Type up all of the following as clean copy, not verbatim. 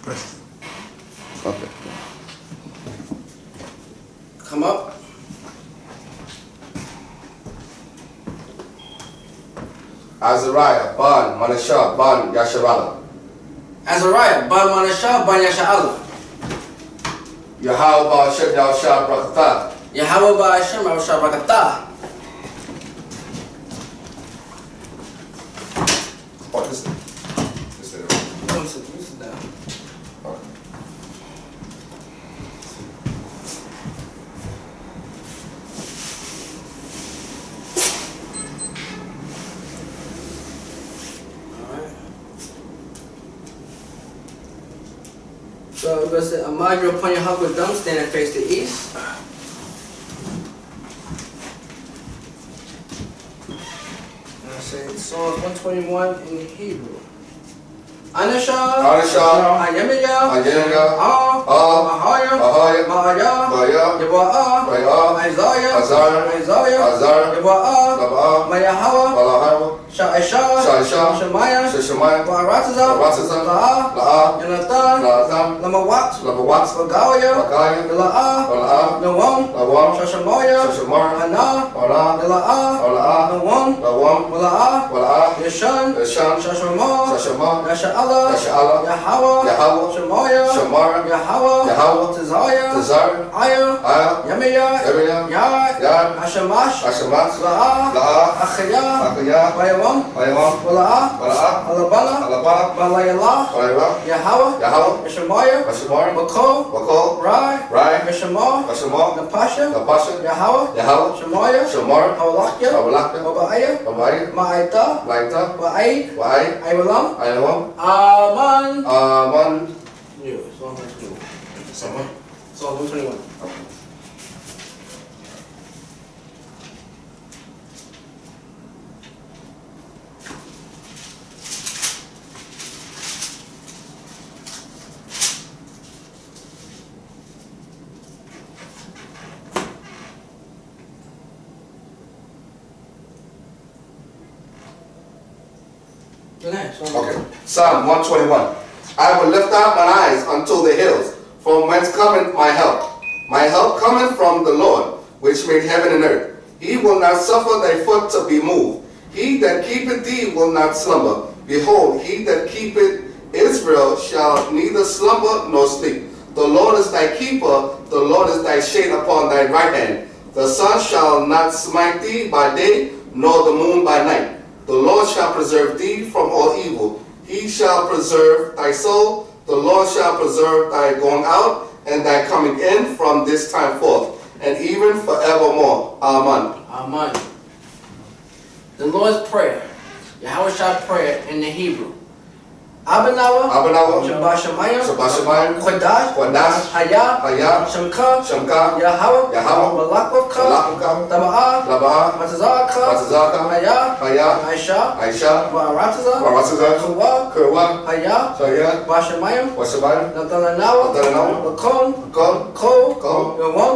Okay. Come up. Azariah, Ban, Manashah, Ban, Yasharala. Azariah, Ban Manashah, Ban Yasha'Allah. Yahweh Ba'ashem Yahushua Brakatah. Yahweh Ba'ashem Yahushua Brakatah. Oh, this is Sit down. Okay. So we're going to say, Ahmad, you upon your house with them, stand and face the east. And I say Psalms 121 in Hebrew. Anashah, Ayemiya, Ahaya, Ma'aya, Yaba'a, Isaiah, Yaba'a, Mayahawa, Sha'isha, Shemaiah, Ba'arataza, La'ah, Yonathan, Lamawat, Bagawaya, La'ah, Nawam, Shashamoya, Hana, La'ah, Nawam, La'ah, Yashan, Shashamah, Yasha'Allah, Yahweh, Shemoya, Yahweh, Tazar, Aya, Yemiya, Yad, Hashamash, La'ah, Achaya, Bayawam, Wala'ah, Alabana, Balayallah, Yahweh, Yeshemoya, Bakol, Rai, Yeshemah, Napasha, Yahweh, Shemoya, Hawalakya, Baba'aya, Ma'aita, Wa'ai, Aywalam, Aman. Yeah, Psalm 121. Psalm 121. Okay. Psalm 121. I will lift up mine eyes unto the hills, from whence cometh my help. My help cometh from the Lord, which made heaven and earth. He will not suffer thy foot to be moved. He that keepeth thee will not slumber. Behold, he that keepeth Israel shall neither slumber nor sleep. The Lord is thy keeper, the Lord is thy shade upon thy right hand. The sun shall not smite thee by day, nor the moon by night. The Lord shall preserve thee from all evil. He shall preserve thy soul. The Lord shall preserve thy going out and thy coming in from this time forth, and even forevermore. Amen. Amen. The Lord's Prayer. Yahweh Shah prayer in the Hebrew. Abanawa, Shabashamayim, Kodash, Haya, Shamka, Yahweh, Malakavka, Taba'ah, Matazaka, Haya, Aisha, Barataza, Kurwa, Haya, Bashamayim, Natalanawa, Bakon, Ko, Yawam,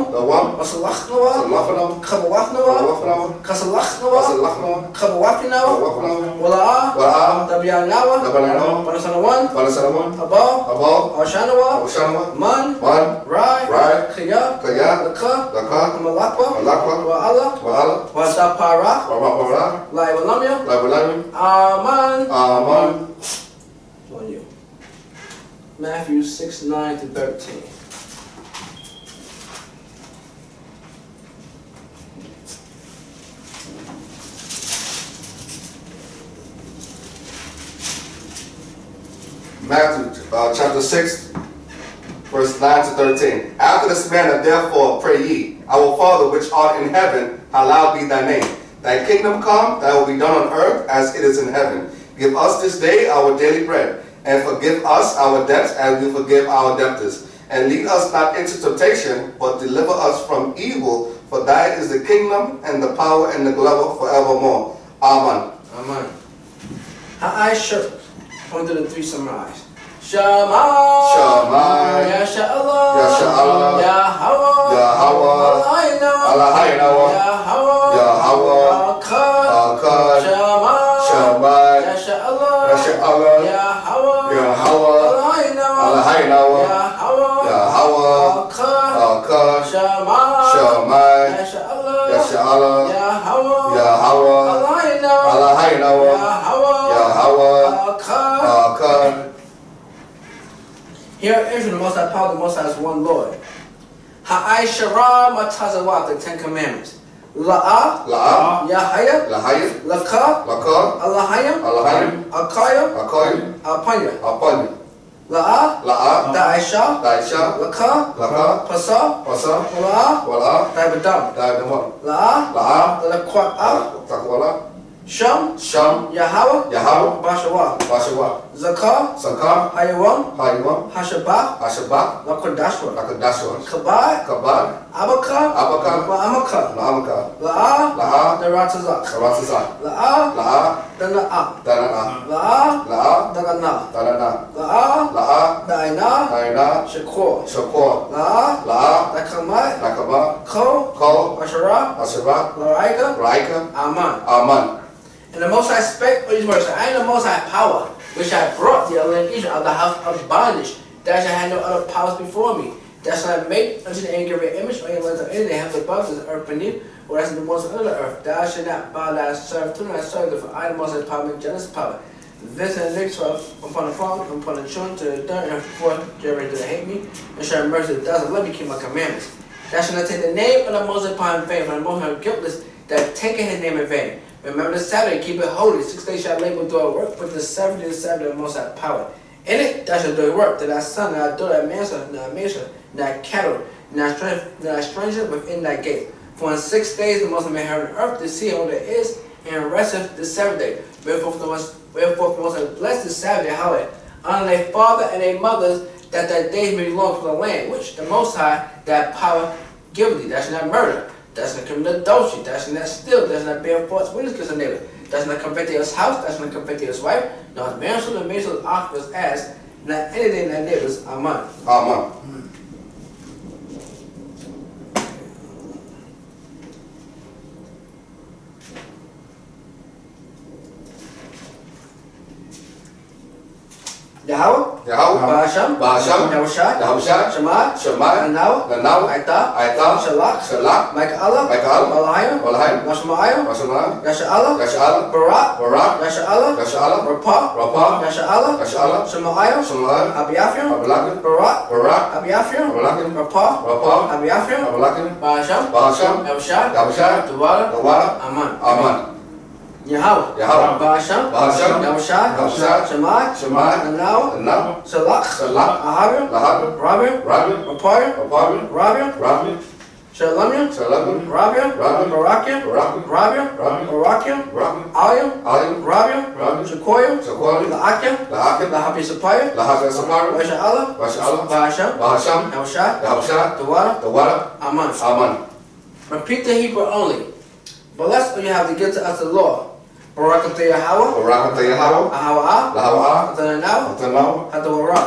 Masalachnawa, Kabawachnawa, Kasalachnawa, Kabawachinawa, Wala'ah, Tabianawa, Balasanawan, Abal, Ashanawa, Man, Rai, Kaya, Laka, Malakwa, Wa'ala, Wasapara, Laiwalamya, Aman. On you. Matthew 6:9-13. Matthew chapter 6, verse 9 to 13. After this manner, therefore, pray ye, Our Father which art in heaven, hallowed be thy name. Thy kingdom come, thy will be done on earth as it is in heaven. Give us this day our daily bread, and forgive us our debts as we forgive our debtors. And lead us not into temptation, but deliver us from evil. For thine is the kingdom, and the power, and the glory forevermore. Amen. Amen. Ha'ai Shur. 103 summarize. Shema, Yasha'Allah, Yahweh, Alahaynawa, Yahweh, Akkad, Shema, Yasha'Allah, Yahweh, Yahweh, Yahweh, Ka, Shammai, Yasha'Allah, Yahweh, Yahweh, Ka. Here is the Most High power, the Most High is one Lord. Ha'ai Shara Matazawat, the Ten Commandments. La'ah, Yahaya, Laka, Allahayim, Akaya, Apanya. La'ah, Da'aisha, Laka, Pasa, Wala'ah, Daibadam. La'ah, Lakwa'ah, Sham, Yahweh, Bashawa, Zakah, Hayawam, Hashabah, Lakadashwa, Kabad, Abaka, Amaka, La'ah, Daratazak, La'ah, Dana'ah, La'ah, Dagana, La'ah, Daina, Shakor, La'ah, Lakamai, Ko, Ashara, Laraika, Aman. And the Most High spake these words, I am the Most High power, which I brought the children of Israel out of the house of bondage. That shall have no other powers before me. That shall not make unto the graven image, or any lands of any, they have the above the earth beneath, or as in the ones under the earth. Thou shalt not bow thyself to thy servant, for I, the Most High power, make jealous power. This and the next upon the father, upon the children, to the third and fourth generation that hate me, and shall have mercy. Thou shalt let me keep my commandments. Thou shalt not take the name of the Most High power in vain, for the Most High is guiltless that taketh his name in vain. Remember the Sabbath, keep it holy. 6 days shall labor do our work, but the seventh day is the Sabbath of the Most High power. In it thou shalt do your work, that thy son, thy daughter, thy manservant, thy maidservant, thy cattle, thy stranger within thy gate. For in 6 days the Most High made heaven and earth, the sea, all there is, and resteth the seventh day. Wherefore the Most High bless the Sabbath, Yahweh. Honor thy father and thy mothers, that thy days may be long for the land, which the Most High, that power, give thee. Thou shalt not murder. Thou shalt not commit adultery. Thou shalt not steal. Thou shalt not bear false witness against a neighbor. Thou shalt not covet his house. Thou shalt not covet his wife. Nor his manservant, nor maidservant, ox, his ass. Not anything thy neighbors. Amen. Yahweh, Ba'asham, Yahushai, Shemai, Nanau, Aita, Shalak, Micah, Malahim, Mashmaiah, Yasha'Allah, Barak, Yasha'Allah, Rapah, Yasha'Allah, Shemaiah, Abiaphir, Barak, Abiaphir, Rapah, Abiaphir, Ba'asham, Yahushai, Dawada, Aman. Yahweh, Ba'asham, Yahushai, Shemai, Nanau, Shalak, Ahavim, Rabim, Rapah, Rabim, Rabim, Barakim, Ayim, Rabim, Shekoyim, La'akim, Lahapi Sapaya, Washa'Allah, Ba'asham, Yahushai, Dawada, Aman. Repeat the Hebrew only. Blessed you have to give to us the law. Barakah Yahweh, Ahawa'ah, Atananau, Hadawara.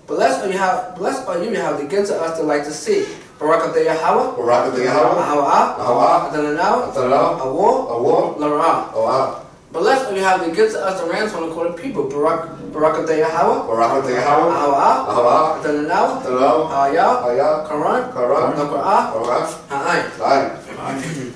Blessed are you have to give to us the light to see. Barakah Yahweh, Ahawa'ah, Atananau, Awar, Lara'ah. Blessed are you have to give to us the rams from the quarter people. Barakah Yahweh, Ahawa'ah, Atananau, Ayah, Karan, Nakra'ah, Ha'ayin.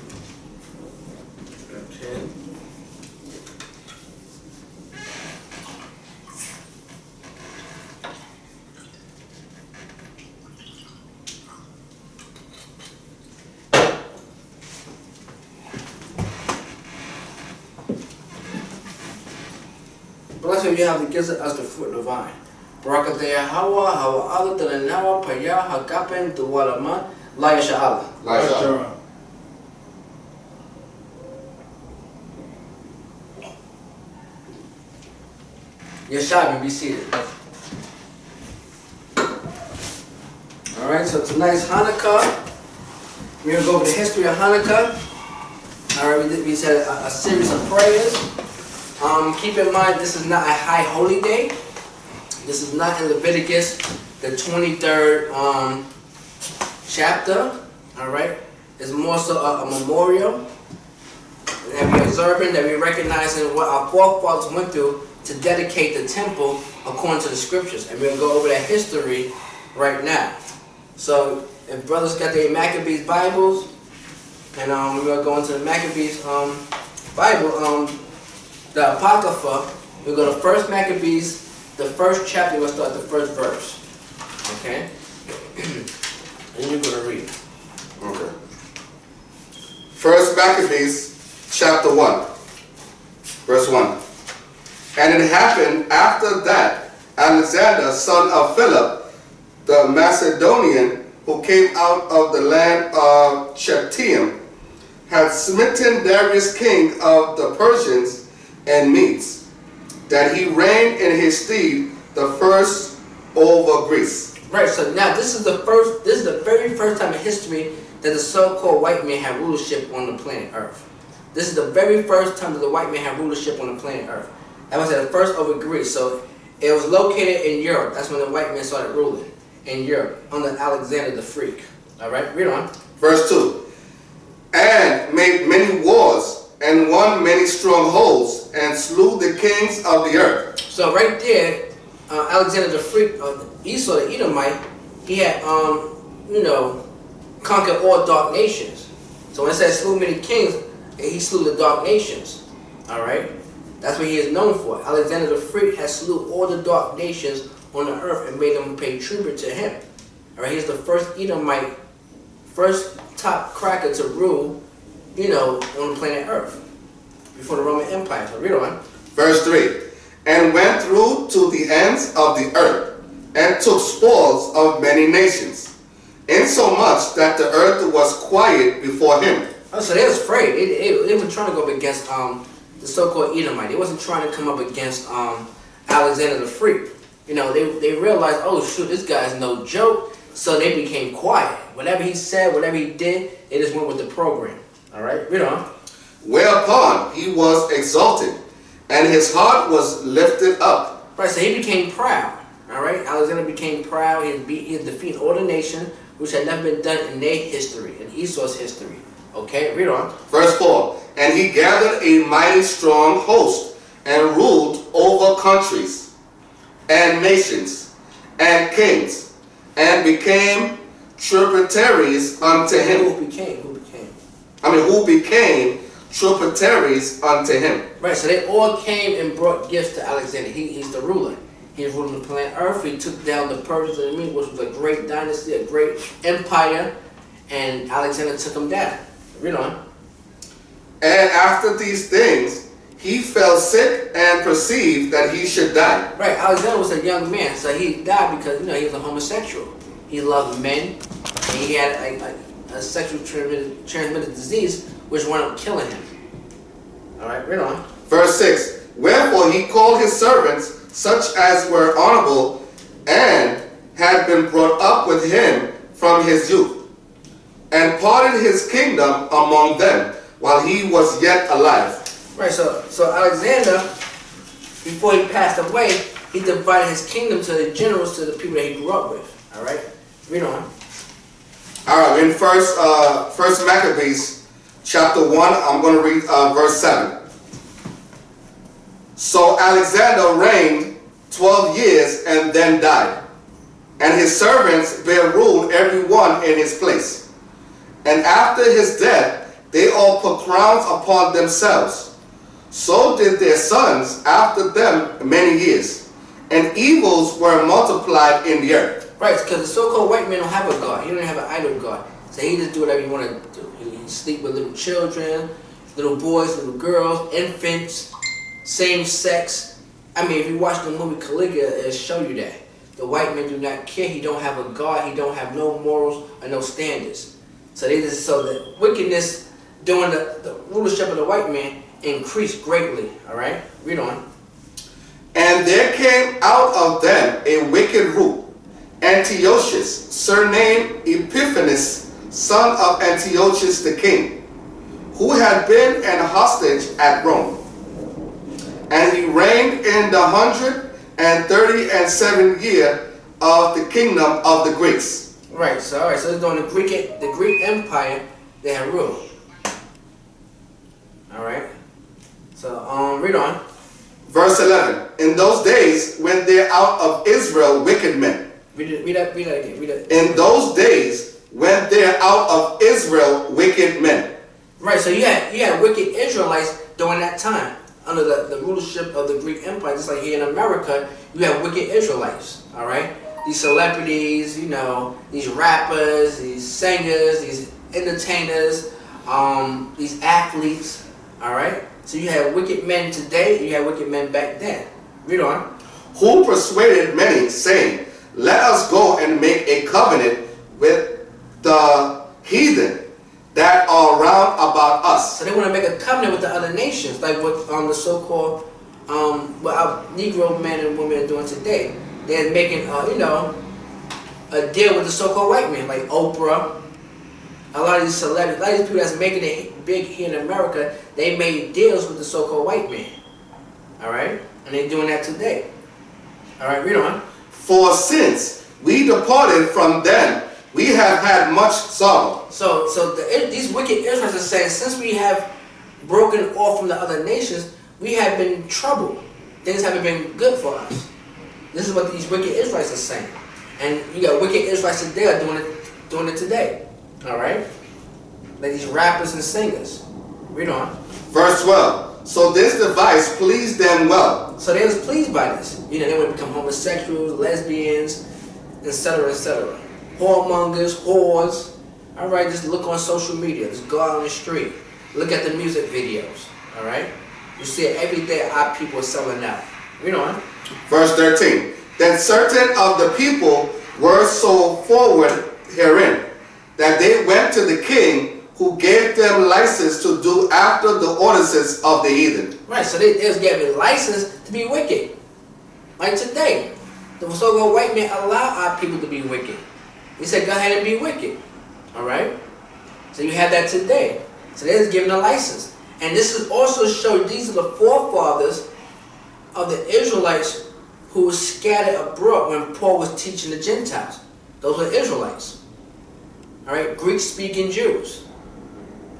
Blessed you have the gifts of us the fruit of the vine. Barakah Yahweh, Hawa'Allah, Tananawa, Payah, Hagapin, Duwalaman, La Yasha'Allah. Yeshab, be seated. Alright, so tonight's Hanukkah. We're going to go over the history of Hanukkah. Alright, we said a series of prayers. Keep in mind, this is not a high holy day. This is not in Leviticus, the 23rd chapter. Alright, it's more so a memorial that we're observing, that we're recognizing what our forefathers went through to dedicate the temple according to the scriptures. And we'll go over that history right now. So if brothers got their Maccabees Bibles, and we're going to go into the Maccabees Bible, the Apocrypha, we'll go to 1 Maccabees, the first chapter, we'll start the first verse. Okay? And you're going to read. Okay. 1 Maccabees, chapter 1, verse 1. And it happened after that Alexander, son of Philip, the Macedonian, who came out of the land of Cheptaim, had smitten Darius, king of the Persians and Medes, that he reigned in his stead the first over Greece. Right. So now this is the very first time in history that the so-called white man had rulership on the planet Earth. This is the very first time that the white man had rulership on the planet Earth. That was at the first over Greece. So it was located in Europe. That's when the white man started ruling in Europe under Alexander the Freak. All right, read on. Verse 2. And made many wars and won many strongholds and slew the kings of the earth. So right there, Alexander the Freak, Esau the Edomite, he had, conquered all dark nations. So when it says slew many kings, he slew the dark nations. All right, that's what he is known for. Alexander the Freak has slew all the dark nations on the earth and made them pay tribute to him. All right, he's the first Edomite, first top cracker to rule, on the planet Earth before the Roman Empire. So read on. Verse 3. And went through to the ends of the earth and took spoils of many nations, insomuch that the earth was quiet before him. Oh, so they was afraid. They were trying to go up against the so-called Edomite. They wasn't trying to come up against Alexander the Freak. They realized, oh shoot, this guy's no joke. So they became quiet. Whatever he said, whatever he did, they just went with the program. All right, read on. Whereupon he was exalted, and his heart was lifted up. Right, so he became proud. All right, Alexander became proud. He defeated all the nations, which had never been done in their history, in Esau's history. Okay, read on. Verse 4. And he gathered a mighty strong host, and ruled over countries, and nations, and kings, and became tributaries unto him. Who became tributaries unto him. Right, so they all came and brought gifts to Alexander. He's the ruler. He's ruling the planet Earth. He took down the Persians and the Medes, which was a great dynasty, a great empire, and Alexander took them down. Read on. And after these things, he fell sick and perceived that he should die. Right, Alexander was a young man, so he died because he was a homosexual. He loved men, and he had a sexually transmitted disease, which wound up killing him. All right, read on. Verse 6. Wherefore he called his servants, such as were honorable, and had been brought up with him from his youth, and parted his kingdom among them, while he was yet alive. Right, so Alexander, before he passed away, he divided his kingdom to the generals, to the people that he grew up with. All right, read on. All right, in first Maccabees, chapter 1, I'm going to read verse 7. So Alexander reigned 12 years and then died, and his servants bare rule every one in his place. And after his death, they all put crowns upon themselves. So did their sons after them many years, and evils were multiplied in the earth. Right, because the so-called white man don't have a God. He don't have an idol God. So he just do whatever he want to do. He sleep with little children, little boys, little girls, infants, same sex. I mean, if you watch the movie Caligula, it'll show you that. The white men do not care. He don't have a God. He don't have no morals or no standards. So the wickedness during the rulership of the white man increased greatly. All right, read on. And there came out of them a wicked root, Antiochus, surnamed Epiphanes, son of Antiochus the king, who had been an hostage at Rome. And he reigned in the 137th year of the kingdom of the Greeks. Right, so it's during the Greek Empire they had ruled. All right. So read on. Verse 11. In those days when they're out of Israel wicked men. Read that again. Read that. In those days when they're out of Israel wicked men. Right, so you had wicked Israelites during that time. Under the rulership of the Greek Empire, just like here in America, you have wicked Israelites, all right? These celebrities, you know, these rappers, these singers, these entertainers, these athletes, all right? So you have wicked men today, you have wicked men back then. Read on. Who persuaded many, saying, let us go and make a covenant with the heathen that are round about us. So they want to make a covenant with the other nations, like what the so-called what our Negro men and women are doing today. They're making you know, a deal with the so-called white men, like Oprah. A lot of these celebrities, a lot of these people that's making it big here in America, they made deals with the so-called white men. All right, and they're doing that today. All right, read on. For since we departed from them, we have had much sorrow. So these wicked Israelites are saying, since we have broken off from the other nations, we have been in trouble. Things haven't been good for us. This is what these wicked Israelites are saying. And you got wicked Israelites today are doing it today. All right? Like these rappers and singers. Read on. Verse 12. So this device pleased them well. So they was pleased by this. You know, they would become homosexuals, lesbians, etc., etc. Whoremongers, whores. All right, just look on social media. Just go out on the street. Look at the music videos. All right? You see it every day. Our people are selling out. Read on. Verse 13. Then certain of the people were so forward herein that they went to the king, who gave them license to do after the ordinances of the heathen. Right, so they was given license to be wicked. Like today, the so-called white men allow our people to be wicked. He said, go ahead and be wicked. All right? So you have that today. So they was given a license. And this is also showed these are the forefathers of the Israelites who were scattered abroad when Paul was teaching the Gentiles. Those were Israelites. All right? Greek-speaking Jews.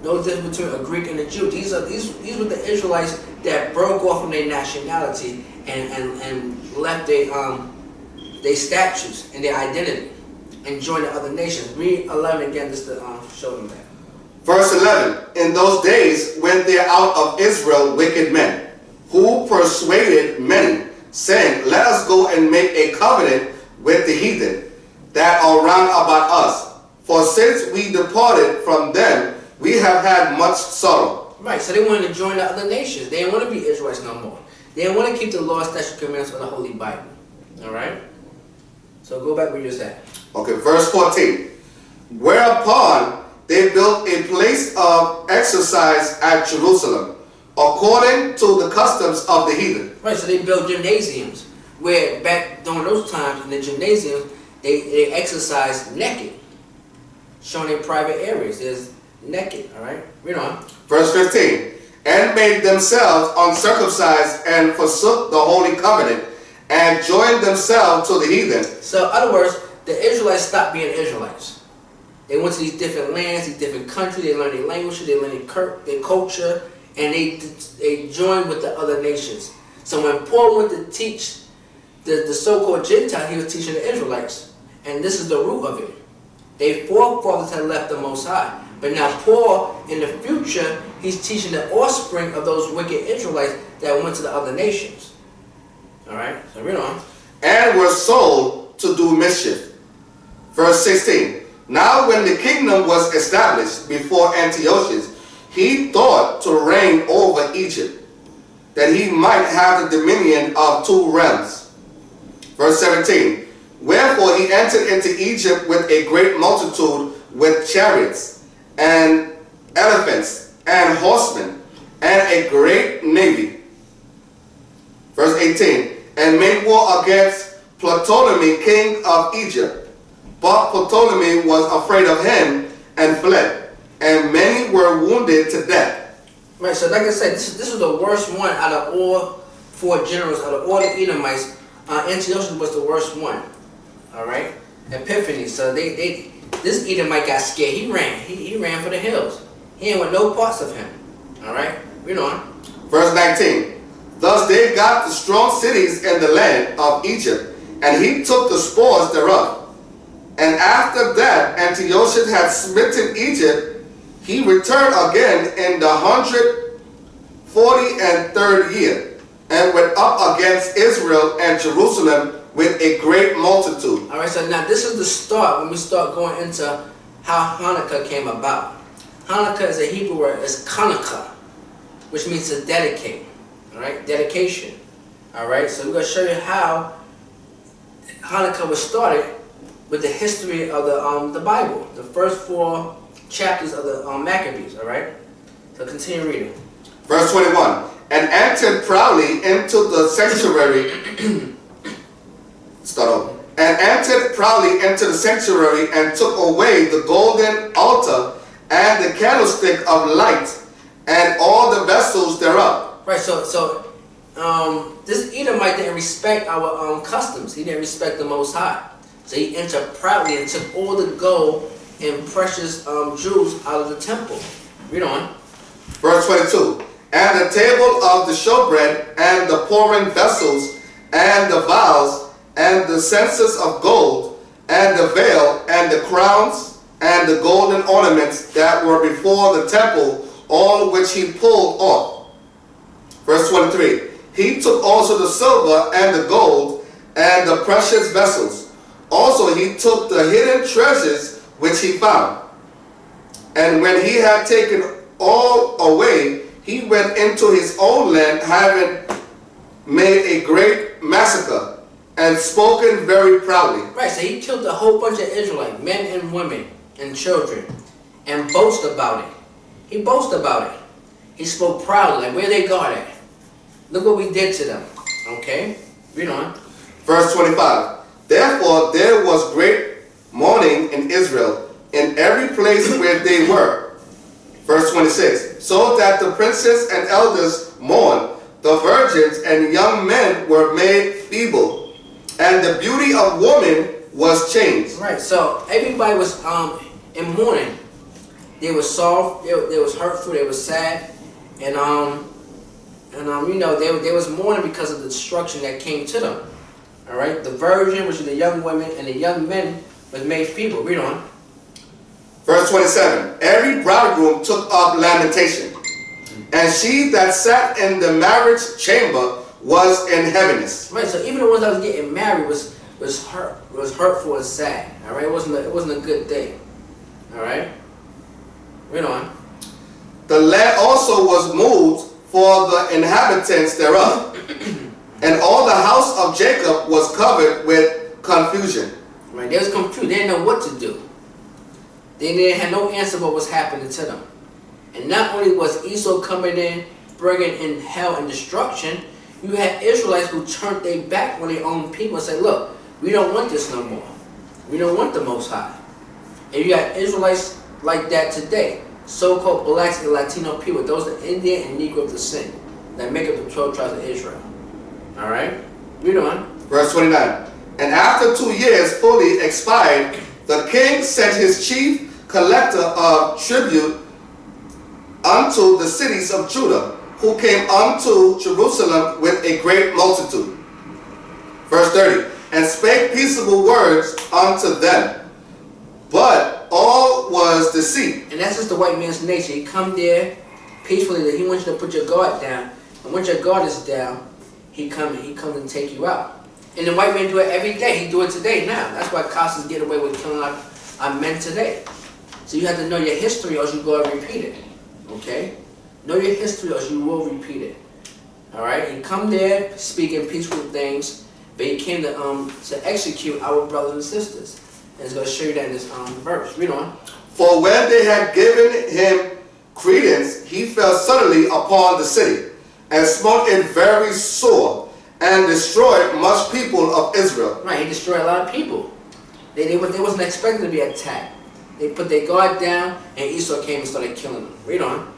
No difference between a Greek and a Jew. These were the Israelites that broke off from their nationality and left their statutes and their identity and joined the other nations. Read 11 again just to show them that. Verse 11. In those days when they're out of Israel wicked men, who persuaded many, saying, let us go and make a covenant with the heathen that are round about us. For since we departed from them, we have had much sorrow. Right, so they wanted to join the other nations. They didn't want to be Israelites no more. They didn't want to keep the law, statutes, commandments of the Holy Bible. All right? So go back where you was at. Okay, verse 14. Whereupon they built a place of exercise at Jerusalem, according to the customs of the heathen. Right, so they built gymnasiums, where back during those times in the gymnasiums, they exercised naked, showing their private areas. There's naked, all right? Read on. Verse 15. And made themselves uncircumcised and forsook the holy covenant and joined themselves to the heathen. So, in other words, the Israelites stopped being Israelites. They went to these different lands, these different countries. They learned their language, they learned their culture, and they joined with the other nations. So when Paul went to teach the so-called Gentiles, he was teaching the Israelites. And this is the root of it. Their forefathers had left the Most High. But now Paul, in the future, he's teaching the offspring of those wicked Israelites that went to the other nations. All right, so read on. And were sold to do mischief. Verse 16. Now when the kingdom was established before Antiochus, he thought to reign over Egypt, that he might have the dominion of 2 realms. Verse 17. Wherefore he entered into Egypt with a great multitude, with chariots and elephants and horsemen and a great navy. Verse 18. And made war against Ptolemy, king of Egypt. But Ptolemy was afraid of him and fled, and many were wounded to death. Right, so like I said, this was the worst one out of all 4 generals, out of all the Edomites. Antiochus was the worst one. All right, Epiphanes. So this Edomite got scared. He ran. He ran for the hills. He ain't want no parts of him. All right, read on. Verse 19. Thus they got the strong cities in the land of Egypt, and he took the spoils thereof. And after that Antiochus had smitten Egypt, he returned again in the 143rd year, and went up against Israel and Jerusalem with a great multitude. Alright, so now this is the start when we start going into how Hanukkah came about. Hanukkah is a Hebrew word, it's Hanukkah, which means to dedicate. Alright, dedication. Alright, so we're going to show you how Hanukkah was started with the history of the Bible, the first 4 chapters of the Maccabees. Alright, so continue reading. Verse 21. And entered proudly into the sanctuary. Start over. And entered proudly into the sanctuary, and took away the golden altar and the candlestick of light and all the vessels thereof. Right. So this Edomite didn't respect our customs. He didn't respect the Most High. So he entered proudly and took all the gold and precious jewels out of the temple. Read on. Verse 22. And the table of the showbread, and the pouring vessels, and the vials, and the censers of gold, and the veil, and the crowns, and the golden ornaments that were before the temple, all which he pulled off. Verse 23. He took also the silver, and the gold, and the precious vessels. Also he took the hidden treasures which he found. And when he had taken all away, he went into his own land, having made a great massacre, and spoken very proudly. Right, so he killed a whole bunch of Israelites, men and women and children, and boasted about it. He boasted about it. He spoke proudly, like, where they got at? Look what we did to them. Okay, read on. Verse 25. Therefore there was great mourning in Israel, in every place where they were. Verse 26. So that the princes and elders mourned, the virgins and young men were made feeble, and the beauty of woman was changed. Right, so everybody was in mourning. They were soft, they was hurtful, they was sad, and you know, they was mourning because of the destruction that came to them. All right, the virgin, which is the young women, and the young men was made feeble. Read on. Verse 27. Every bridegroom took up lamentation, and she that sat in the marriage chamber was in heaviness. Right, so even the ones that was getting married was hurtful and sad. All right, it wasn't a good thing. All right, read on. The land also was moved for the inhabitants thereof, and all the house of Jacob was covered with confusion. Right, they was confused. They didn't know what to do. They didn't have no answer what was happening to them. And not only was Esau coming in, bringing in hell and destruction, you had Israelites who turned their back on their own people and said, look, we don't want this no more. We don't want the Most High. And you got Israelites like that today. So-called blacks and Latino people. Those are Indian and Negro descent that make up the 12 tribes of Israel. Alright? Read on. Verse 29. And after 2 years fully expired, the king sent his chief collector of tribute unto the cities of Judah, who came unto Jerusalem with a great multitude. Verse 30. And spake peaceable words unto them, but all was deceit. And that's just the white man's nature. He come there peacefully. He wants you to put your guard down. And once your guard is down, he comes and take you out. And the white men do it every day. He do it today now. That's why Costas get away with killing our men today. So you have to know your history or you go and repeat it. Okay? Know your history or you will repeat it. Alright? He come there speaking peaceful things, but he came to execute our brothers and sisters. And it's going to show you that in this verse. Read on. For when they had given him credence, he fell suddenly upon the city, and smote it very sore, and destroyed much people of Israel. Right, he destroyed a lot of people. They wasn't expecting to be attacked. They put their guard down, and Esau came and started killing them. Read on.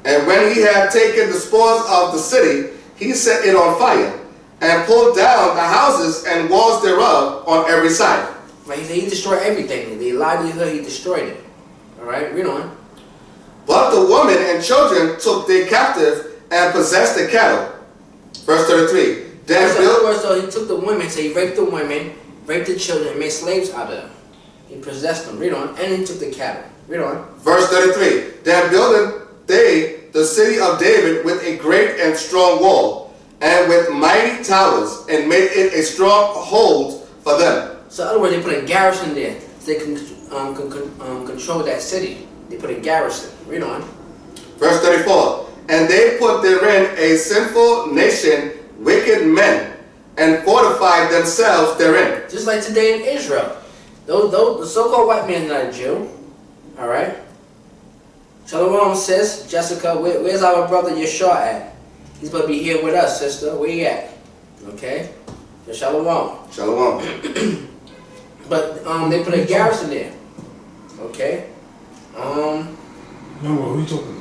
And when he had taken the spoils of the city, he set it on fire, and pulled down the houses and walls thereof on every side. Right, he destroyed everything. The livelihood, he destroyed it. Alright, read on. But the women and children took they captive, and possessed the cattle. Verse 33. Then so in other words, so he took the women, so he raped the women, raped the children, and made slaves out of them. He possessed them. Read on. And he took the cattle. Read on. Verse 33. Then builded they the city of David with a great and strong wall, and with mighty towers, and made it a strong hold for them. So in other words, they put a garrison there so they can control that city. They put a garrison. Read on. Verse 34. And they put therein a sinful nation, wicked men, and fortified themselves therein. Just like today in Israel. The so-called white man is not a Jew. Alright? Shalom, sis. Jessica, where's our brother Yeshua at? He's supposed to be here with us, sister. Where he at? Okay? So shalom. Shalom. But they put a garrison there. Okay? No, who are you talking to?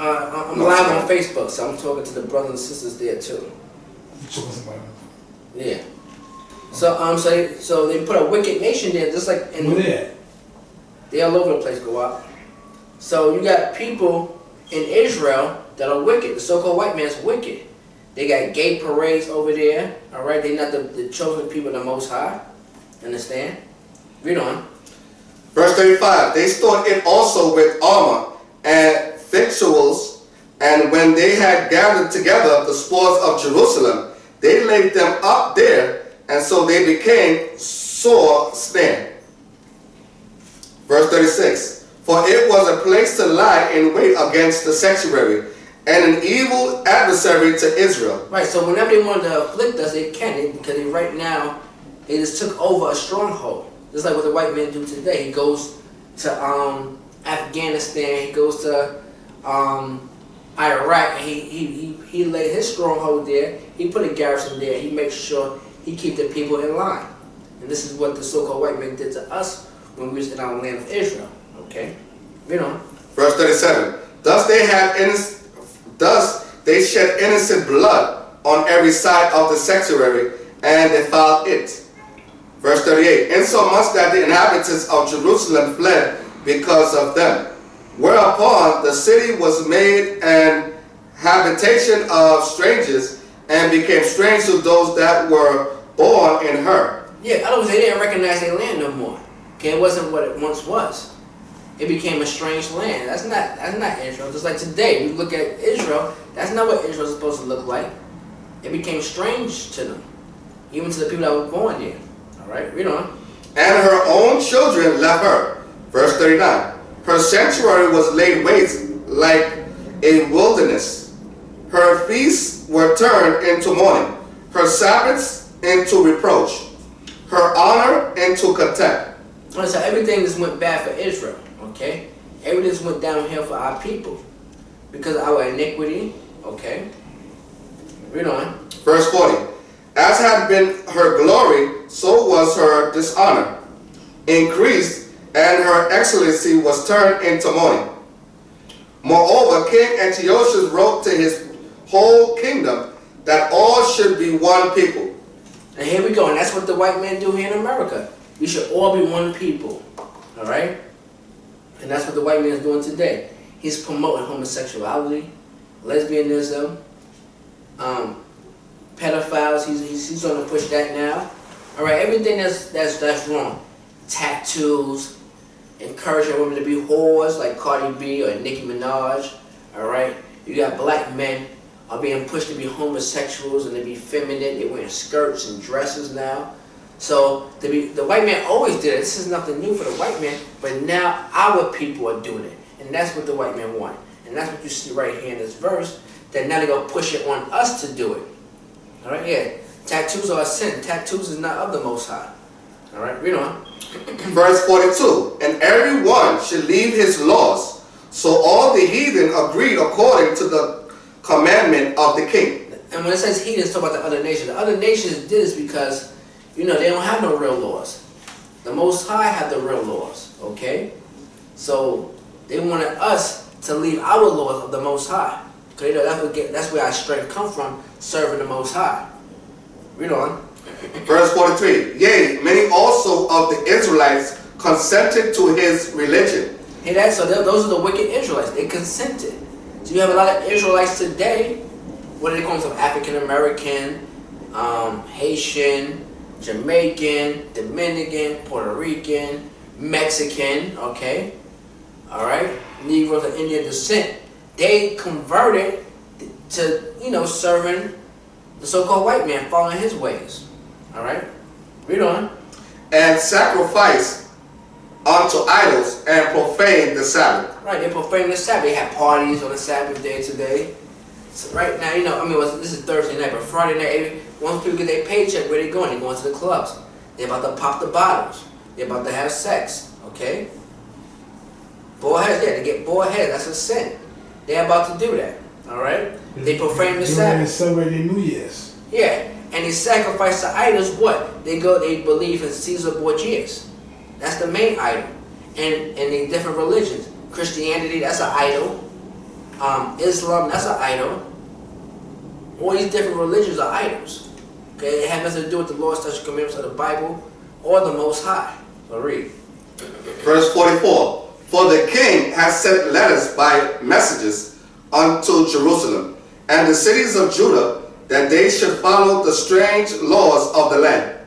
I'm live on Facebook, so I'm talking to the brothers and sisters there too. You talking to somebody? Yeah. So they put a wicked nation there, just like in. Where they at? They all over the place, go up. So you got people in Israel that are wicked. The so-called white man's wicked. They got gay parades over there. All right, they're not the chosen people of the Most High. Understand? Read on. Verse 35. They stored it also with armor and victuals, and when they had gathered together the spoils of Jerusalem, they laid them up there, and so they became sore snare. Verse 36. For it was a place to lie in wait against the sanctuary, and an evil adversary to Israel. Right, so whenever they want to afflict us, they can, because right now, they just took over a stronghold. Just like what the white men do today. He goes to Afghanistan, he goes to Iraq, and he laid his stronghold there. He put a garrison there. He makes sure he keep the people in line. And this is what the so-called white men did to us when we was in our land of Israel. Okay, you know. Verse 37. Thus they shed innocent blood on every side of the sanctuary, and defiled it. Verse 38. Insomuch that the inhabitants of Jerusalem fled because of them. Whereupon the city was made an habitation of strangers, and became strange to those that were born in her. Yeah, in other words, they didn't recognize their land no more. Okay, it wasn't what it once was. It became a strange land. That's not Israel. Just like today, we look at Israel, that's not what Israel is supposed to look like. It became strange to them, even to the people that were born there. All right, read on. And her own children left her. Verse 39. Her sanctuary was laid waste like a wilderness. Her feasts were turned into mourning, her Sabbaths into reproach, her honor into contempt. So everything just went bad for Israel, okay? Everything just went downhill for our people because of our iniquity, okay? Read on. Verse 40. As had been her glory, so was her dishonor increased, and her excellency was turned into mourning. Moreover, King Antiochus wrote to his whole kingdom that all should be one people. And here we go, and that's what the white men do here in America. We should all be one people, all right? And that's what the white man is doing today. He's promoting homosexuality, lesbianism, pedophiles. He's going to push that now. All right, everything that's wrong. Tattoos, encouraging women to be whores like Cardi B or Nicki Minaj. All right, you got black men are being pushed to be homosexuals and to be feminine. They're wearing skirts and dresses now. So the white man always did it. This is nothing new for the white man, but now our people are doing it. And that's what the white man want. And that's what you see right here in this verse, that now they're going to push it on us to do it. All right, yeah. Tattoos are a sin. Tattoos is not of the Most High. All right, read on. Verse 42. And every one should leave his laws. So all the heathen agreed according to the commandment of the king. And when it says heathen, it's talking about the other nations. The other nations did this because, you know, they don't have no real laws. The Most High had the real laws, okay? So they wanted us to leave our laws of the Most High. Because that's where our strength comes from, serving the Most High. Read on. Verse 43. Yea, many also of the Israelites consented to his religion. Hey, those are the wicked Israelites. They consented. So you have a lot of Israelites today what are they calling them? African American, Haitian, Jamaican, Dominican, Puerto Rican, Mexican, okay? Alright? Negroes of Indian descent. They converted to, you know, serving the so-called white man, following his ways. Alright? Read on. And sacrifice unto idols and profane the Sabbath. Right, they profane the Sabbath. They have parties on the Sabbath day today. So right now, you know, I mean, this is Thursday night, but Friday night, once people get their paycheck, where they going? They're going to the clubs. They're about to pop the bottles. They're about to have sex, okay? Bullheads, yeah, they get bullheads. That's a sin. They're about to do that, all right? They profane the Sabbath. They celebrate their New Year's. Yeah, and they sacrifice to idols. What? They believe in Caesar Borgias. That's the main idol. And in different religions, Christianity, that's an idol. Islam, that's an idol. All these different religions are idols. Okay, it has nothing to do with the laws, statutes, commandments of the Bible or the Most High. So read. Verse 44. For the king has sent letters by messages unto Jerusalem and the cities of Judah, that they should follow the strange laws of the land.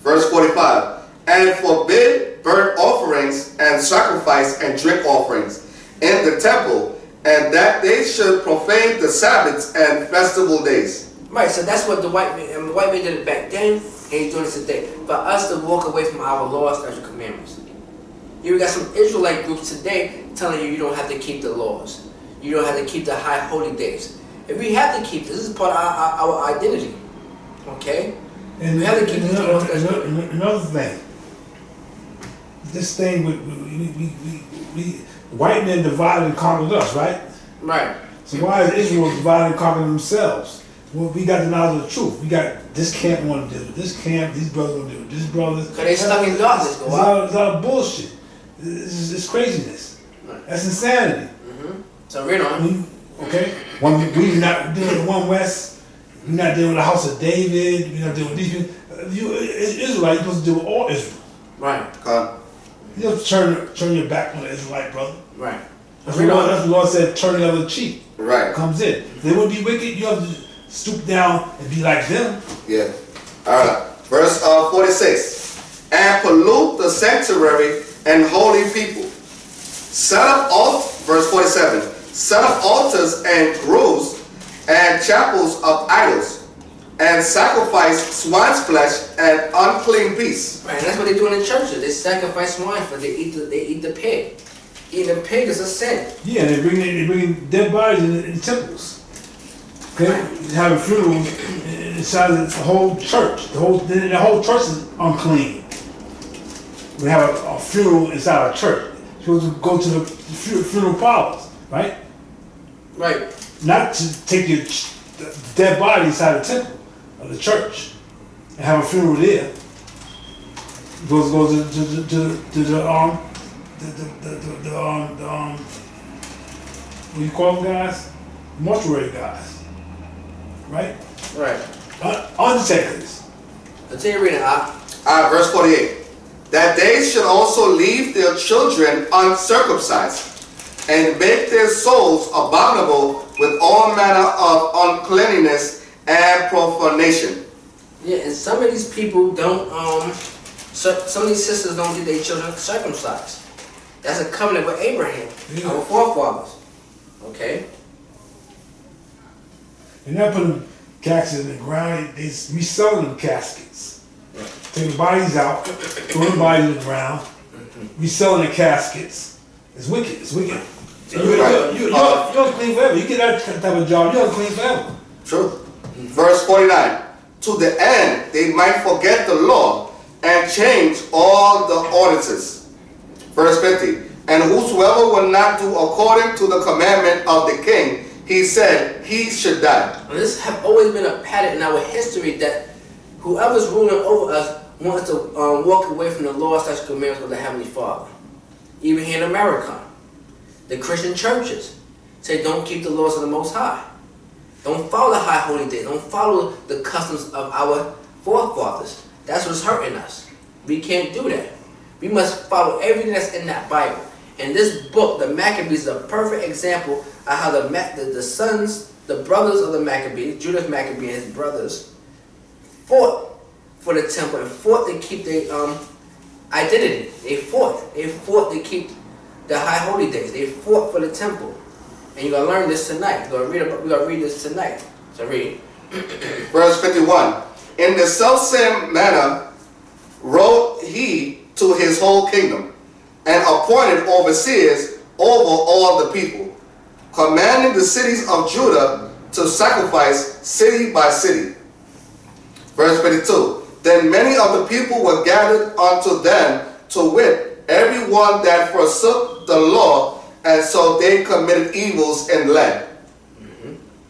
Verse 45. And forbid burnt offerings and sacrifice and drink offerings in the temple, and that they should profane the Sabbaths and festival days. Right, so that's what the white man did it back then, and he's doing it today. For us to walk away from our laws, statutes, commandments. You got some Israelite groups today telling you don't have to keep the laws. You don't have to keep the high holy days. If we have to keep this is part of our identity. Okay? And we have to keep the laws. Another thing. This thing we white men divided and conquered us, right? Right. So why is Israel divided and conquering themselves? Well, we got the knowledge of the truth. We got this camp want to do it. This camp, these brothers want to do it. This brothers. Because they stuck in darkness. It's all bullshit. It's craziness. Right. That's insanity. So read on. Okay? We're not dealing with One West. We're not dealing with the house of David. We're not dealing with these people. Israelite, you're supposed to deal with all Israel. Right. You don't turn your back on the Israelite, brother. Right. That's what the Lord said, turn the other cheek. Right. Comes in. If they would be wicked, you have to stoop down and be like them. Yeah. Alright. Verse 46. And pollute the sanctuary and holy people. Set up verse 47. Set up altars and groves and chapels of idols, and sacrifice swine's flesh and unclean beasts. Right, and that's what they do in the churches. They sacrifice swine for they eat the pig. Eating a pig is a sin. Yeah, they bring dead bodies in temples. Okay, right. Have a funeral inside the whole church. The whole church is unclean. We have a funeral inside a church. You're supposed to go to the funeral parlors, right? Right. Not to take your dead body inside the temple of the church and have a funeral there. You're supposed to go to the what do you call them guys? Mortuary guys, right? Right. Undertakers. Continue reading. Verse 48. That they should also leave their children uncircumcised, and make their souls abominable with all manner of uncleanness and profanation. Yeah, and some of these people don't, some of these sisters don't get their children circumcised. That's a covenant with Abraham, our forefathers. Okay? They're not putting caskets in the ground, they reselling them caskets. Take the bodies out, throw the bodies in the ground, reselling the caskets. It's wicked. It's wicked. You're unclean forever. You get that type of job, you're unclean forever. True. Verse 49. To the end they might forget the law and change all the ordinances. Verse 50. And whosoever will not do according to the commandment of the king, he said he should die. And this have always been a pattern in our history that whoever's ruling over us wants to walk away from the laws, statutes, commandments of the Heavenly Father. Even here in America, the Christian churches say don't keep the laws of the Most High. Don't follow the high holy days. Don't follow the customs of our forefathers. That's what's hurting us. We can't do that. We must follow everything that's in that Bible. And this book, the Maccabees, is a perfect example of how the the brothers of the Maccabees, Judas Maccabee and his brothers, fought for the temple and fought to keep their identity. They fought to keep the high holy days. They fought for the temple. And you're going to learn this tonight. We're going to read this tonight. So read. Verse 51. In the selfsame manner wrote he to his whole kingdom, and appointed overseers over all the people, commanding the cities of Judah to sacrifice city by city. Verse 52. Then many of the people were gathered unto them, to wit, every one that forsook the law, and so they committed evils in the land.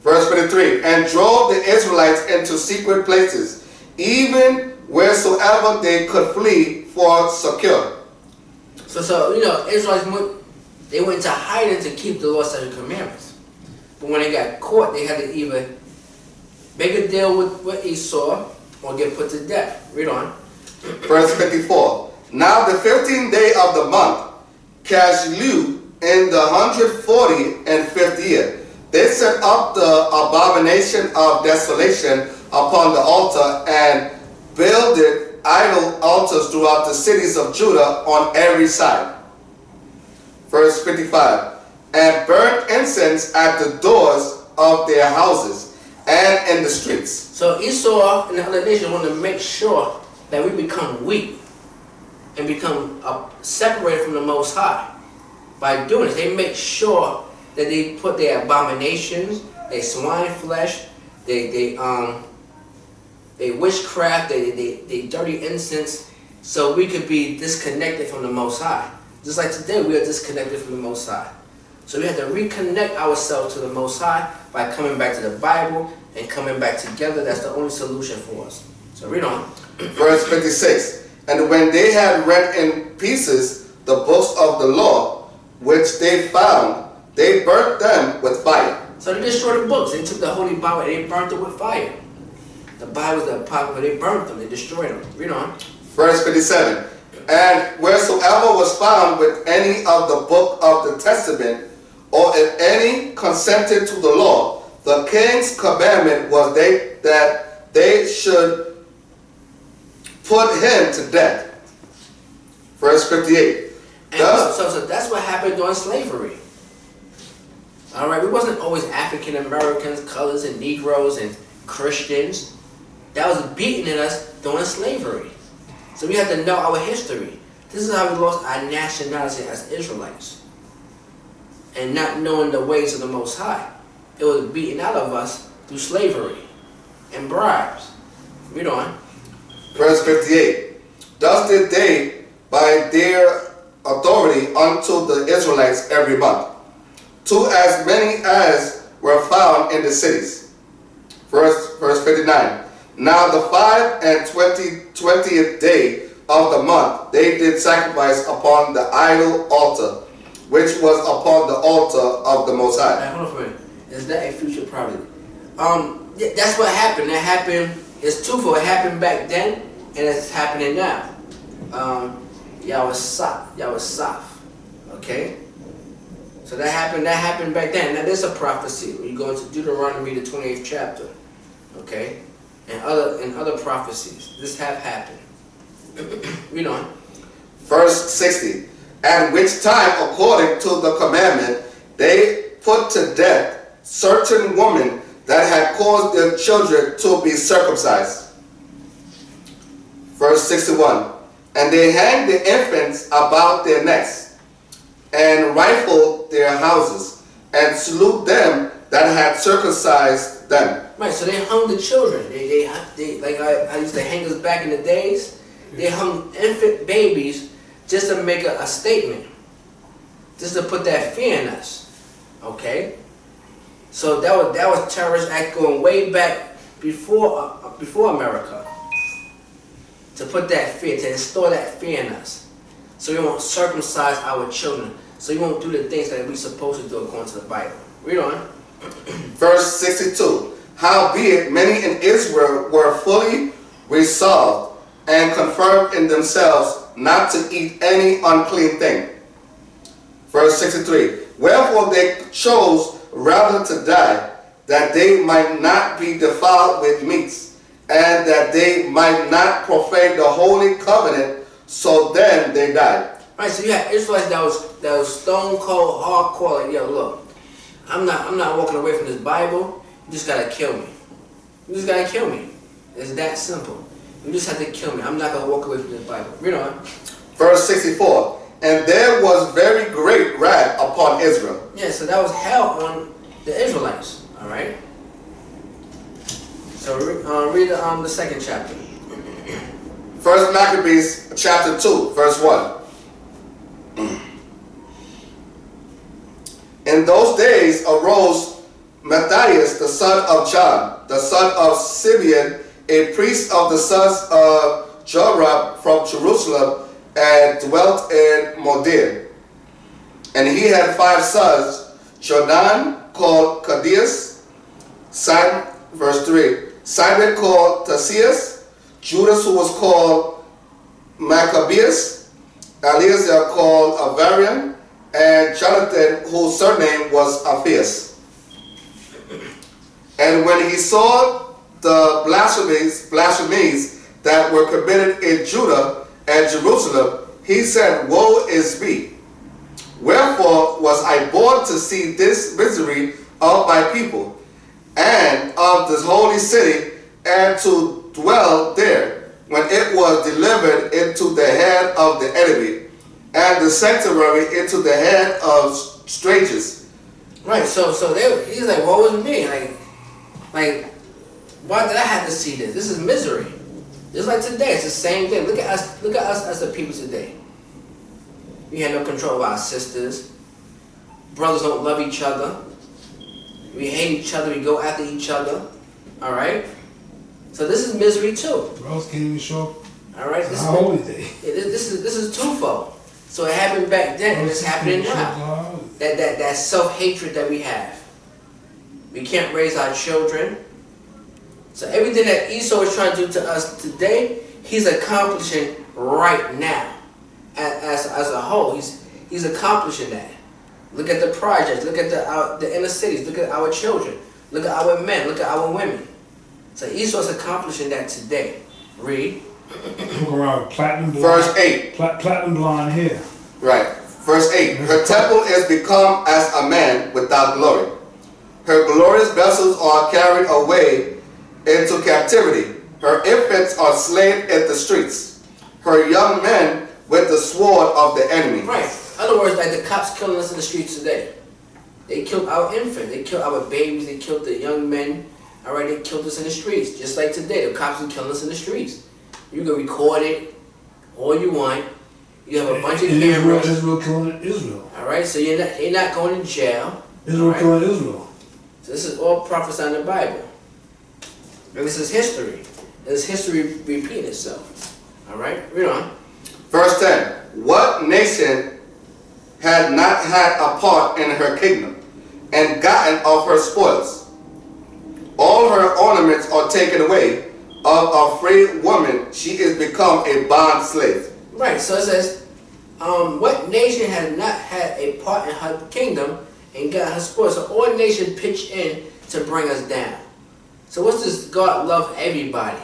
Verse 23. And drove the Israelites into secret places, even wheresoever they could flee for secure. So you know, Israelites went into hiding to keep the Lord's statutes and commandments. But when they got caught, they had to either make a deal with Esau or get put to death. Read on. Verse 54. Now the 15th day of the month, Caslu, in the 140th year, they set up the abomination of desolation upon the altar, and builded idol altars throughout the cities of Judah on every side. Verse 55. And burnt incense at the doors of their houses and in the streets. So Esau and the other nations want to make sure that we become weak and become separated from the Most High. By doing this, they make sure that they put their abominations, their swine flesh, they witchcraft, they dirty incense, so we could be disconnected from the Most High. Just like today, we are disconnected from the Most High. So we have to reconnect ourselves to the Most High by coming back to the Bible and coming back together. That's the only solution for us. So read on. Verse 56. And when they had rent in pieces the books of the law, which they found, they burnt them with fire. So they destroyed the books. They took the Holy Bible and they burnt it with fire. The Bible, the Apocrypha, they burnt them. They destroyed them. Read on. Verse 57. And wheresoever was found with any of the book of the testament, or if any consented to the law, the king's commandment was that they should put him to death. Verse 58. So that's what happened during slavery. All right, we wasn't always African Americans, colors, and Negroes and Christians. That was beating at us during slavery. So we have to know our history. This is how we lost our nationality as Israelites. And not knowing the ways of the Most High. It was beaten out of us through slavery and bribes. Read on. Verse 58. Thus did they, by their authority unto the Israelites every month, to as many as were found in the cities. Verse 59. Now the 25th day of the month they did sacrifice upon the idol altar, which was upon the altar of the Most High. Now, hold on for a minute. Is that a future prophecy? Yeah, that's what happened. That happened. It's twofold. It happened back then, and it's happening now. Yahweh Saf. Okay? So that happened back then. Now there's a prophecy. When you go into Deuteronomy, the 28th chapter. Okay? And other prophecies. This have happened. Read on. Verse 60. At which time, according to the commandment, they put to death certain women that had caused their children to be circumcised. Verse 61. And they hanged the infants about their necks, and rifled their houses, and slew them that had circumcised them. Right, so they hung the children. They like I used to hang us back in the days. They hung infant babies just to make a statement, just to put that fear in us. Okay, so that was terrorist act going way back before America, to put that fear, to install that fear in us, so we won't circumcise our children, so we won't do the things that we're supposed to do according to the Bible. Read on. Verse 62. Howbeit many in Israel were fully resolved and confirmed in themselves not to eat any unclean thing. Verse 63. Wherefore they chose rather to die that they might not be defiled with meats, and that they might not profane the holy covenant. So then they died. Right, so you had Israelites that was stone cold, hardcore. Like, yo, look, I'm not walking away from this Bible. You just gotta kill me. You just gotta kill me. It's that simple. You just have to kill me. I'm not gonna walk away from this Bible. Read on. Verse 64. And there was very great wrath upon Israel. Yeah, so that was hell on the Israelites. All right. So read the second chapter. First Maccabees chapter 2, verse 1. In those days arose Matthias, the son of John, the son of Simeon, a priest of the sons of Joram from Jerusalem, and dwelt in Modin. And he had 5 sons, Jonan called Cadius, Simon, verse 3, Simon called Tassius, Judas who was called Maccabeus, Eleazar called Avarian, and Jonathan whose surname was Aphias. And when he saw the blasphemies that were committed in Judah and Jerusalem, he said, Woe is me! Wherefore was I born to see this misery of my people, and of this holy city, and to dwell there, when it was delivered into the hand of the enemy, and the sanctuary into the hand of strangers. Right, so he's like, woe is me. Like, why did I have to see this? This is misery. Just like today, it's the same thing. Look at us as the people today. We have no control of our sisters. Brothers don't love each other. We hate each other. We go after each other. All right. So this is misery too. Brothers can't even show up. All right. This is a holy day. This is twofold. So it happened back then, and it's happening now. That self-hatred that we have. We can't raise our children. So everything that Esau is trying to do to us today, he's accomplishing right now. As a whole, he's accomplishing that. Look at the projects. Look at the inner cities. Look at our children. Look at our men. Look at our women. So Esau's accomplishing that today. Read. Look around, platinum blonde. Verse 8. Platinum blonde hair. Right. Verse 8. Her temple is become as a man without glory. Her glorious vessels are carried away into captivity. Her infants are slain in the streets. Her young men with the sword of the enemy. Right. In other words, like the cops killing us in the streets today. They killed our infants. They killed our babies. They killed the young men. All right, they killed us in the streets. Just like today, the cops are killing us in the streets. You can record it all you want. You have a bunch of cameras. Israel killing Israel. All right, so you're not going to jail. Israel killing Israel. So this is all prophesied in the Bible. And this is history. This history repeating itself. All right, read on. Verse 10. What nation had not had a part in her kingdom, and gotten of her spoils? All her ornaments are taken away. Of a free woman, she is become a bond slave. Right, so it says, what nation had not had a part in her kingdom and got her spoils? So all nations pitched in to bring us down. So what's this God love everybody?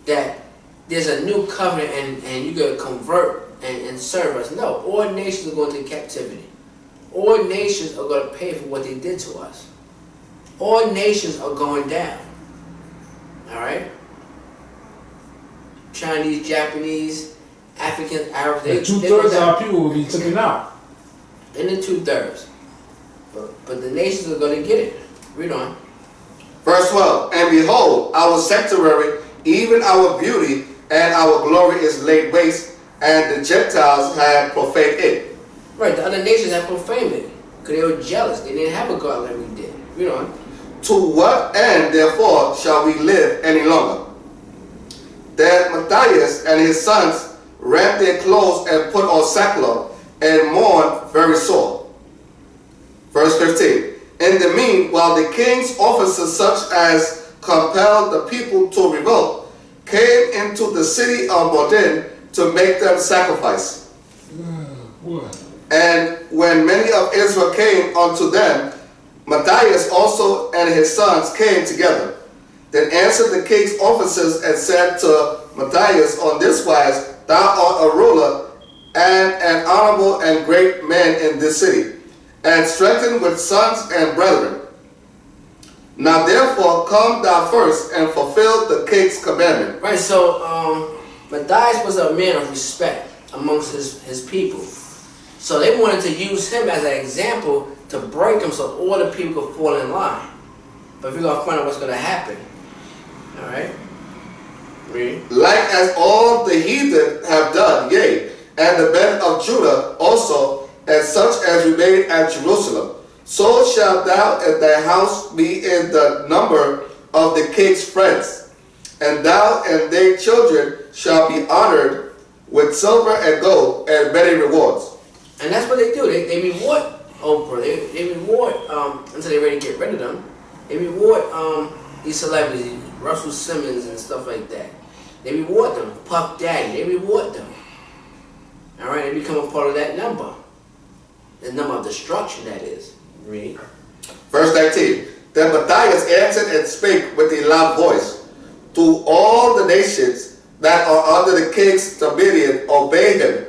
That there's a new covenant and you got to convert and serve us. No, all nations are going to captivity. All nations are going to pay for what they did to us. All nations are going down. All right? Chinese, Japanese, Africans, Arabs. The 2/3 of our people will be taken out. And the 2/3. But the nations are going to get it. Read on. Verse 12. And behold, our sanctuary, even our beauty and our glory is laid waste, and the Gentiles have profaned it. Right, the other nations have profaned it. Because they were jealous. They didn't have a God like we did. Read on. To what end, therefore, shall we live any longer? Then Matthias and his sons rent their clothes and put on sackcloth and mourned very sore. Verse 15. In the meanwhile, the king's officers, such as compelled the people to revolt, came into the city of Modin to make them sacrifice. And when many of Israel came unto them, Matthias also and his sons came together. Then answered the king's officers and said to Matthias on this wise, Thou art a ruler and an honorable and great man in this city, and strengthened with sons and brethren. Now therefore come thou first and fulfill the king's commandment. Right, so Matthias was a man of respect amongst his people. So they wanted to use him as an example to break him so all the people could fall in line. But we're going to find out what's going to happen. Alright? Read. Like as all the heathen have done, yea, and the men of Judah also, and such as remain at Jerusalem, so shalt thou and thy house be in the number of the king's friends, and thou and their children shall be honored with silver and gold and many rewards. And that's what they do. They reward Oprah. They reward until they're ready to get rid of them. They reward these celebrities, Russell Simmons and stuff like that. They reward them. Puff Daddy. They reward them. All right, they become a part of that number. The number of destruction, that is. Read. Verse 19. Then Matthias answered and spake with a loud voice, To all the nations that are under the king's dominion obey him,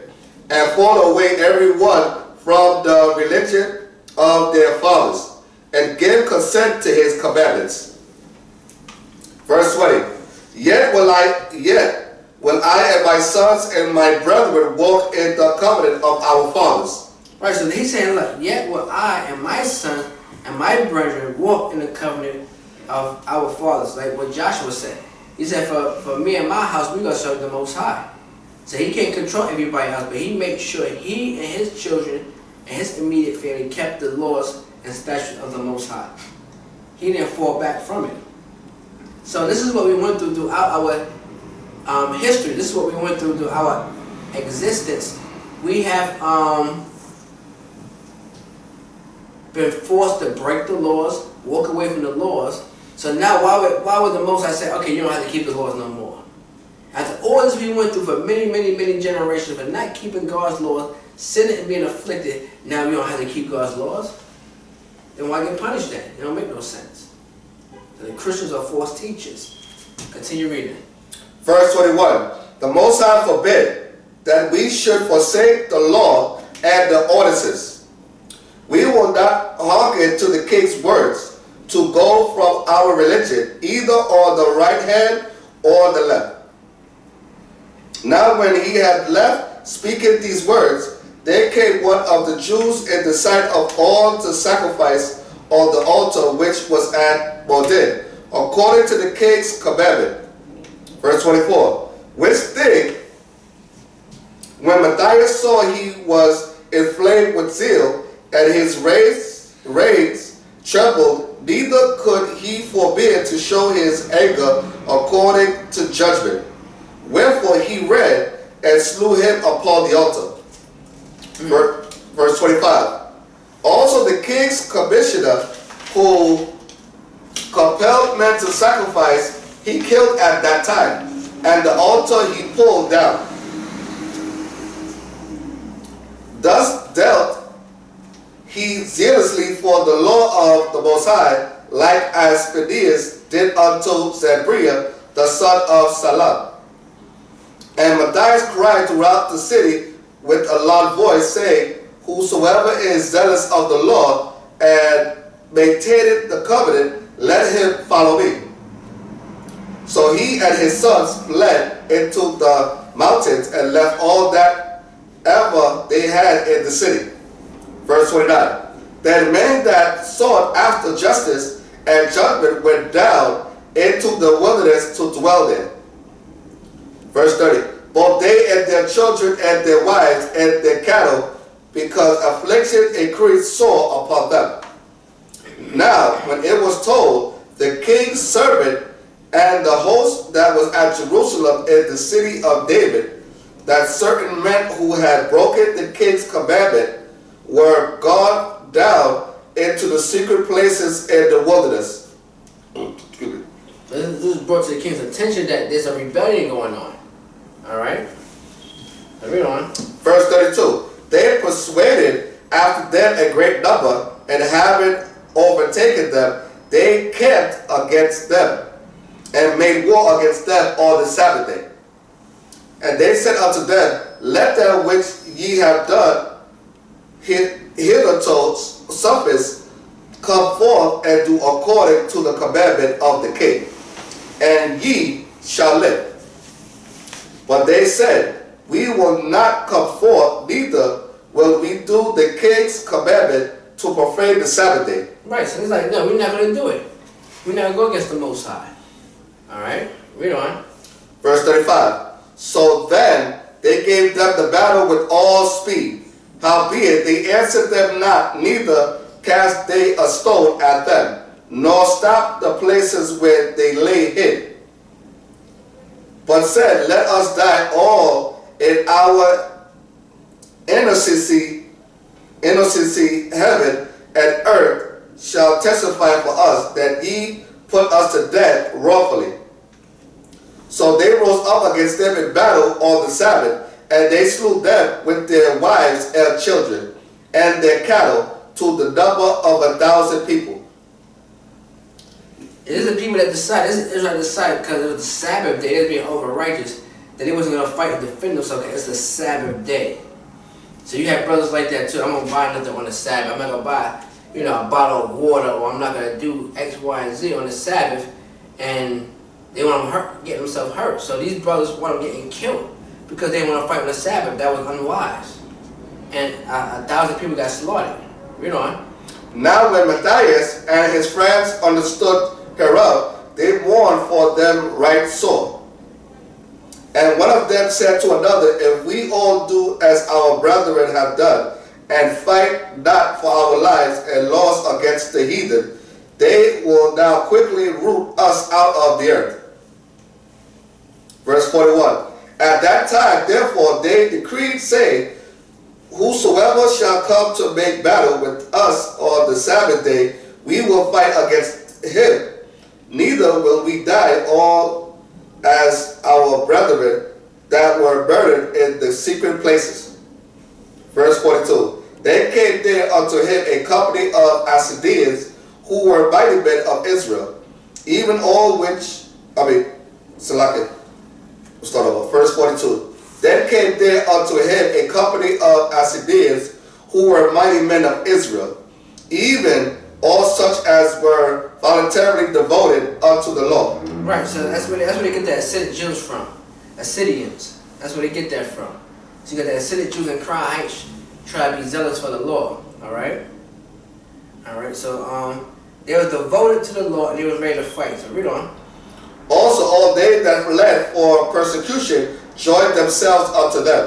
and fall away every one from the religion of their fathers, and give consent to his commandments. Verse 20. Yet will I and my sons and my brethren walk in the covenant of our fathers. Right, so he's saying, look, yet will I and my son and my brethren walk in the covenant of our fathers, like what Joshua said. He said, for me and my house, we're going to serve the Most High. So he can't control everybody else, but he made sure he and his children and his immediate family kept the laws and statutes of the Most High. He didn't fall back from it. So this is what we went through throughout our history. This is what we went through our existence. We have been forced to break the laws, walk away from the laws. So now why would the Most High say, okay, you don't have to keep the laws no more? After all this we went through for many, many, many generations for not keeping God's laws, sinning and being afflicted, now we don't have to keep God's laws? Then why get punished then? It don't make no sense. So the Christians are false teachers. Continue reading. Verse 21. The Most High forbid that we should forsake the law and the ordinances. We will not hearken to the king's words to go from our religion, either on the right hand or the left. Now when he had left speaking these words, there came one of the Jews in the sight of all to sacrifice on the altar which was at Modin, according to the king's commandment. Verse 24. Which thing, when Matthias saw he was inflamed with zeal, and his reins trembled, neither could he forbear to show his anger according to judgment. Wherefore he ran and slew him upon the altar. Verse 25. Also the king's commissioner, who compelled men to sacrifice, he killed at that time, and the altar he pulled down. Thus dealt he zealously for the law of the Most High, like as Phineas did unto Zabria, the son of Salam. And Matthias cried throughout the city with a loud voice, saying, Whosoever is zealous of the law and maintaineth the covenant, let him follow me. So he and his sons fled into the mountains and left all that ever they had in the city. Verse 29. Then men that sought after justice and judgment went down into the wilderness to dwell there. Verse 30. Both they and their children and their wives and their cattle, because affliction increased sore upon them. Now, when it was told the king's servant and the host that was at Jerusalem in the city of David, that certain men who had broken the king's commandment were gone down into the secret places in the wilderness. This is brought to the king's attention that there's a rebellion going on. Alright? Read on. Verse 32. They persuaded after them a great number, and having overtaken them, they camped against them, and made war against them on the Sabbath day. And they said unto them, let that which ye have done hitherto suffice, come forth and do according to the commandment of the king, and ye shall live. But they said, we will not come forth, neither will we do the king's commandment to profane the Sabbath day. Right, so it's like, no, we're not going to do it. We're not going to go against the Most High. Alright, read on. Verse 35. So then they gave them the battle with all speed. Howbeit they answered them not, neither cast they a stone at them, nor stopped the places where they lay hid, but said, let us die all in our innocency. Heaven and earth shall testify for us that ye put us to death wrongfully. So they rose up against them in battle on the Sabbath, and they slew them with their wives and children, and their cattle, to the number of 1,000 people. It is the people that decide, Israel decided, because it was the Sabbath day, they was being over righteous, that they wasn't going to fight and defend themselves, because it's the Sabbath day. So you have brothers like that too. I'm going to buy nothing on the Sabbath. I'm not going to buy, you know, a bottle of water, or I'm not going to do X, Y, and Z on the Sabbath, and they want them get themselves hurt. So these brothers want them getting killed because they want to fight on the Sabbath. That was unwise. And 1,000 people got slaughtered. Read on. Now when Matthias and his friends understood hereof, they mourned for them right sore. And one of them said to another, if we all do as our brethren have done, and fight not for our lives and laws against the heathen, they will now quickly root us out of the earth. Verse 41. At that time, therefore, they decreed, saying, whosoever shall come to make battle with us on the Sabbath day, we will fight against him. Neither will we die all as our brethren that were buried in the secret places. Verse 42. Then came there unto him a company of Assadeans, who were mighty men of Israel, even all which, Salaki, we'll start over. Verse 42. Then came there unto him a company of Assadeans, who were mighty men of Israel, even all such as were voluntarily devoted unto the law. Right, so that's where they get the Hasidic Jews from. Assyrians. That's where they get that from. So you got the Hasidic Jews in Christ try to be zealous for the law. Alright? Alright, so they were devoted to the law and they were ready to fight. So read on. Also all they that fled for persecution joined themselves unto them.